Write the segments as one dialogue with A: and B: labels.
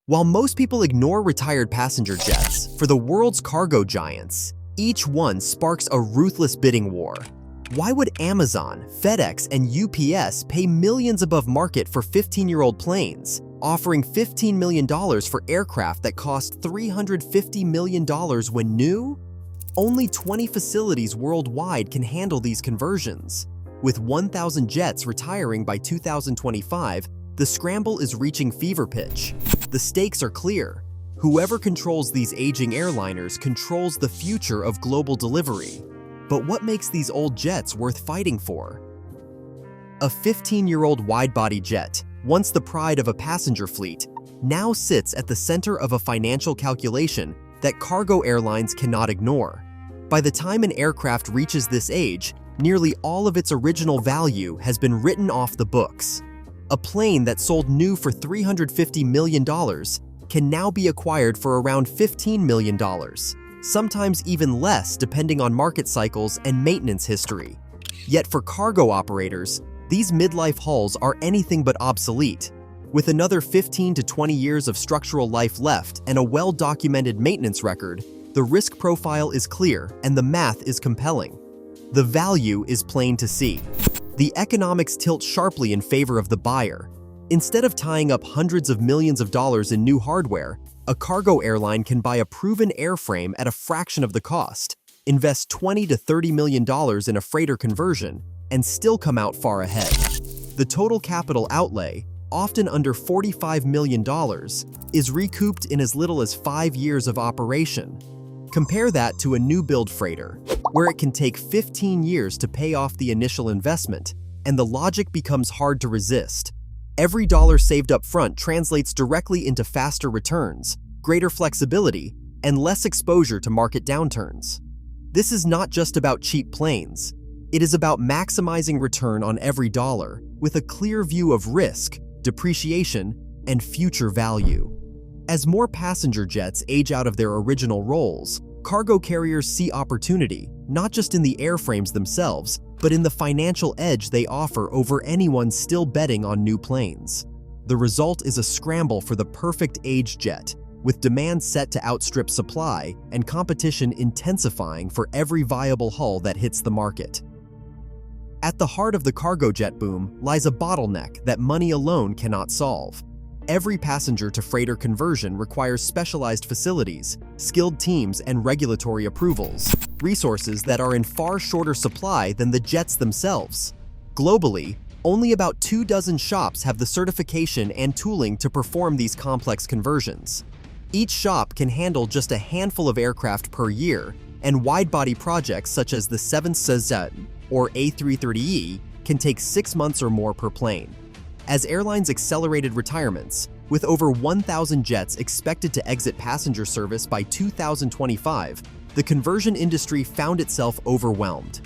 A: While most people ignore retired passenger jets, for the world's cargo giants, each one sparks a ruthless bidding war. Why would Amazon, FedEx, and UPS pay millions above market for 15-year-old planes, offering $15 million for aircraft that cost $350 million when new? Only 20 facilities worldwide can handle these conversions. With 1,000 jets retiring by 2025, the scramble is reaching fever pitch. The stakes are clear. Whoever controls these aging airliners controls the future of global delivery. But what makes these old jets worth fighting for? A 15-year-old wide-body jet, once the pride of a passenger fleet, now sits at the center of a financial calculation that cargo airlines cannot ignore. By the time an aircraft reaches this age, nearly all of its original value has been written off the books. A plane that sold new for $350 million can now be acquired for around $15 million, sometimes even less depending on market cycles and maintenance history. Yet for cargo operators, these midlife hulls are anything but obsolete. With another 15 to 20 years of structural life left and a well-documented maintenance record, the risk profile is clear and the math is compelling. The value is plain to see. The economics tilt sharply in favor of the buyer. Instead of tying up hundreds of millions of dollars in new hardware, a cargo airline can buy a proven airframe at a fraction of the cost, invest $20 to $30 million in a freighter conversion, and still come out far ahead. The total capital outlay, often under $45 million, is recouped in as little as 5 years of operation. Compare that to a new-build freighter, where it can take 15 years to pay off the initial investment, and the logic becomes hard to resist. Every dollar saved up front translates directly into faster returns, greater flexibility, and less exposure to market downturns. This is not just about cheap planes. It is about maximizing return on every dollar, with a clear view of risk, depreciation, and future value. As more passenger jets age out of their original roles, cargo carriers see opportunity, not just in the airframes themselves, but in the financial edge they offer over anyone still betting on new planes. The result is a scramble for the perfect age jet, with demand set to outstrip supply and competition intensifying for every viable hull that hits the market. At the heart of the cargo jet boom lies a bottleneck that money alone cannot solve. Every passenger-to-freighter conversion requires specialized facilities, skilled teams, and regulatory approvals, resources that are in far shorter supply than the jets themselves. Globally, only about 24 shops have the certification and tooling to perform these complex conversions. Each shop can handle just a handful of aircraft per year, and wide-body projects such as the 737 or A330E can take 6 months or more per plane. As airlines accelerated retirements, with over 1,000 jets expected to exit passenger service by 2025, the conversion industry found itself overwhelmed.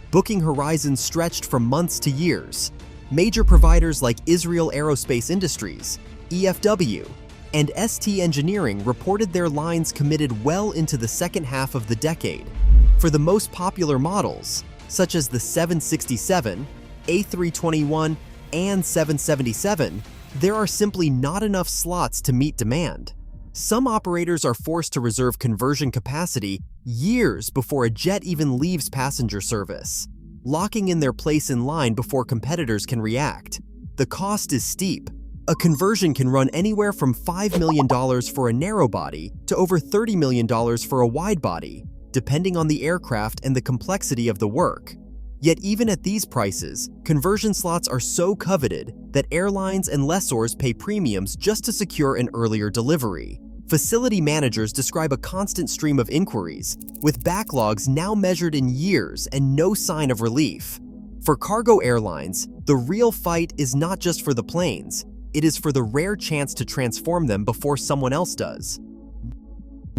A: Booking horizons stretched from months to years. Major providers like Israel Aerospace Industries, EFW, and ST Engineering reported their lines committed well into the second half of the decade. For the most popular models, such as the 767, A321, and 777, there are simply not enough slots to meet demand. Some operators are forced to reserve conversion capacity years before a jet even leaves passenger service, locking in their place in line before competitors can react. The cost is steep. A conversion can run anywhere from $5 million for a narrow body to over $30 million for a wide body, depending on the aircraft and the complexity of the work. Yet even at these prices, conversion slots are so coveted that airlines and lessors pay premiums just to secure an earlier delivery. Facility managers describe a constant stream of inquiries, with backlogs now measured in years and no sign of relief. For cargo airlines, the real fight is not just for the planes, it is for the rare chance to transform them before someone else does.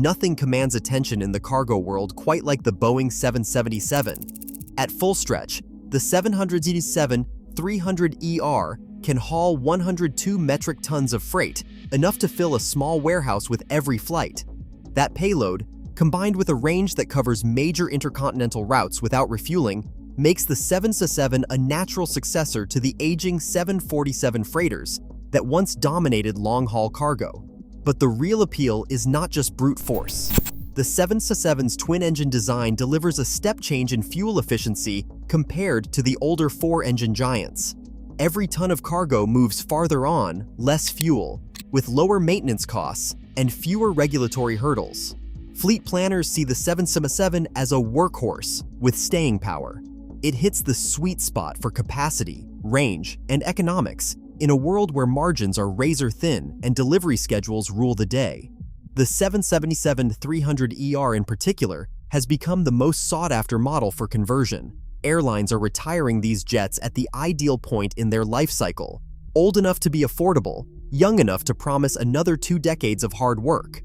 A: Nothing commands attention in the cargo world quite like the Boeing 777. At full stretch, the 787-300ER can haul 102 metric tons of freight, enough to fill a small warehouse with every flight. That payload, combined with a range that covers major intercontinental routes without refueling, makes the 767 a natural successor to the aging 747 freighters that once dominated long-haul cargo. But the real appeal is not just brute force. The 767's twin-engine design delivers a step change in fuel efficiency compared to the older 4-engine giants. Every ton of cargo moves farther on, less fuel, with lower maintenance costs and fewer regulatory hurdles. Fleet planners see the 767 as a workhorse with staying power. It hits the sweet spot for capacity, range, and economics in a world where margins are razor-thin and delivery schedules rule the day. The 777-300ER in particular has become the most sought-after model for conversion. Airlines are retiring these jets at the ideal point in their life cycle, old enough to be affordable, young enough to promise another 2 decades of hard work.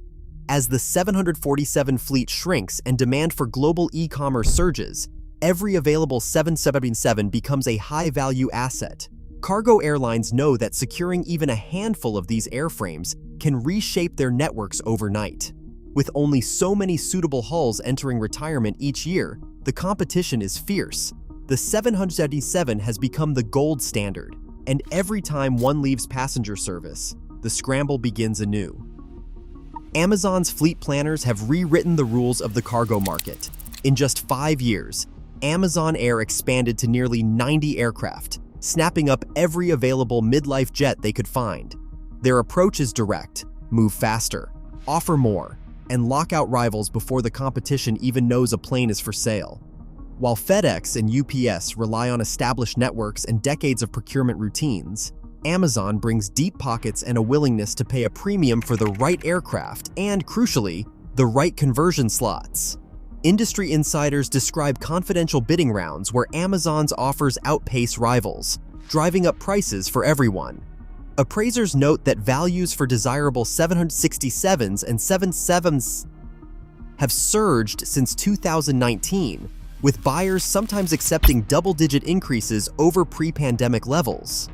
A: As the 747 fleet shrinks and demand for global e-commerce surges, every available 777 becomes a high-value asset. Cargo airlines know that securing even a handful of these airframes can reshape their networks overnight. With only so many suitable hulls entering retirement each year, the competition is fierce. The 777 has become the gold standard, and every time one leaves passenger service, the scramble begins anew. Amazon's fleet planners have rewritten the rules of the cargo market. In just 5 years, Amazon Air expanded to nearly 90 aircraft, snapping up every available mid-life jet they could find. Their approach is direct: move faster, offer more, and lock out rivals before the competition even knows a plane is for sale. While FedEx and UPS rely on established networks and decades of procurement routines, Amazon brings deep pockets and a willingness to pay a premium for the right aircraft and, crucially, the right conversion slots. Industry insiders describe confidential bidding rounds where Amazon's offers outpace rivals, driving up prices for everyone. Appraisers note that values for desirable 767s and 77s have surged since 2019, with buyers sometimes accepting double-digit increases over pre-pandemic levels.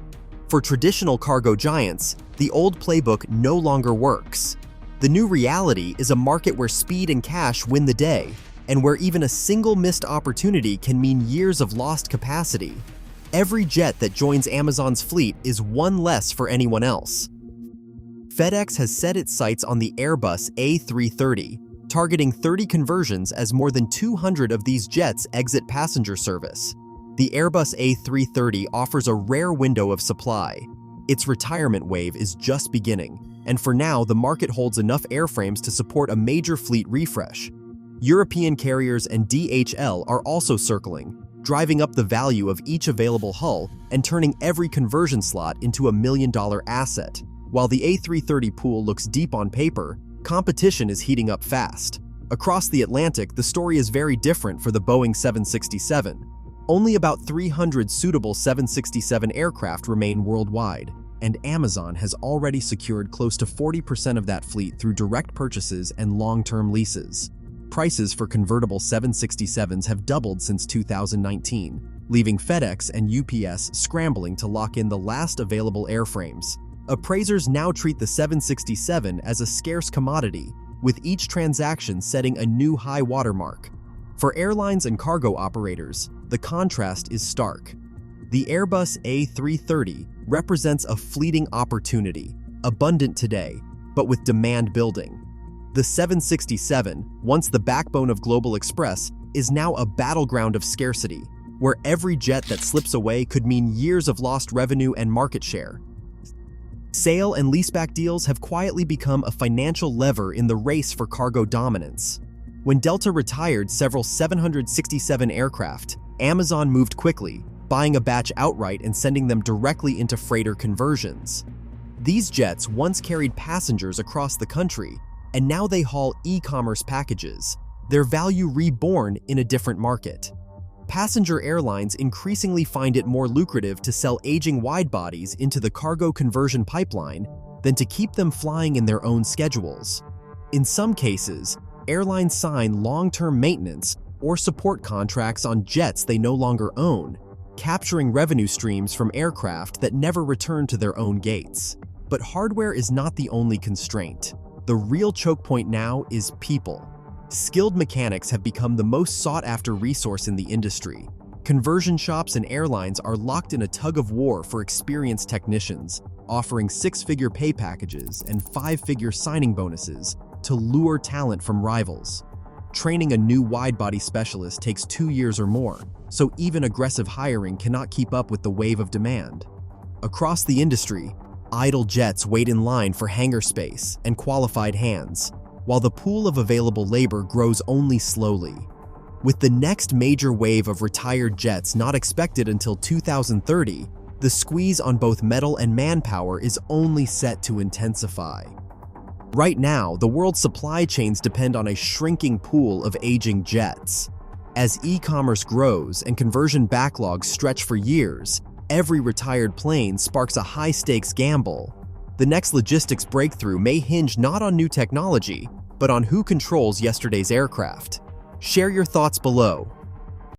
A: For traditional cargo giants, the old playbook no longer works. The new reality is a market where speed and cash win the day, and where even a single missed opportunity can mean years of lost capacity. Every jet that joins Amazon's fleet is one less for anyone else. FedEx has set its sights on the Airbus A330, targeting 30 conversions as more than 200 of these jets exit passenger service. The Airbus A330 offers a rare window of supply. Its retirement wave is just beginning, and for now the market holds enough airframes to support a major fleet refresh. European carriers and DHL are also circling, driving up the value of each available hull and turning every conversion slot into a million-dollar asset. While the A330 pool looks deep on paper, competition is heating up fast. Across the Atlantic, the story is very different for the Boeing 767. Only about 300 suitable 767 aircraft remain worldwide, and Amazon has already secured close to 40% of that fleet through direct purchases and long-term leases. Prices for convertible 767s have doubled since 2019, leaving FedEx and UPS scrambling to lock in the last available airframes. Appraisers now treat the 767 as a scarce commodity, with each transaction setting a new high watermark. For airlines and cargo operators, the contrast is stark. The Airbus A330 represents a fleeting opportunity, abundant today, but with demand building. The 767, once the backbone of Global Express, is now a battleground of scarcity, where every jet that slips away could mean years of lost revenue and market share. Sale and leaseback deals have quietly become a financial lever in the race for cargo dominance. When Delta retired several 767 aircraft, Amazon moved quickly, buying a batch outright and sending them directly into freighter conversions. These jets once carried passengers across the country, and now they haul e-commerce packages, their value reborn in a different market. Passenger airlines increasingly find it more lucrative to sell aging wide-bodies into the cargo conversion pipeline than to keep them flying in their own schedules. In some cases, airlines sign long-term maintenance or support contracts on jets they no longer own, capturing revenue streams from aircraft that never return to their own gates. But hardware is not the only constraint. The real choke point now is people. Skilled mechanics have become the most sought-after resource in the industry. Conversion shops and airlines are locked in a tug-of-war for experienced technicians, offering six-figure pay packages and five-figure signing bonuses to lure talent from rivals. Training a new wide-body specialist takes 2 years or more, so even aggressive hiring cannot keep up with the wave of demand. Across the industry, idle jets wait in line for hangar space and qualified hands, while the pool of available labor grows only slowly. With the next major wave of retired jets not expected until 2030, the squeeze on both metal and manpower is only set to intensify. Right now, the world's supply chains depend on a shrinking pool of aging jets. As e-commerce grows and conversion backlogs stretch for years, every retired plane sparks a high-stakes gamble. The next logistics breakthrough may hinge not on new technology, but on who controls yesterday's aircraft. Share your thoughts below.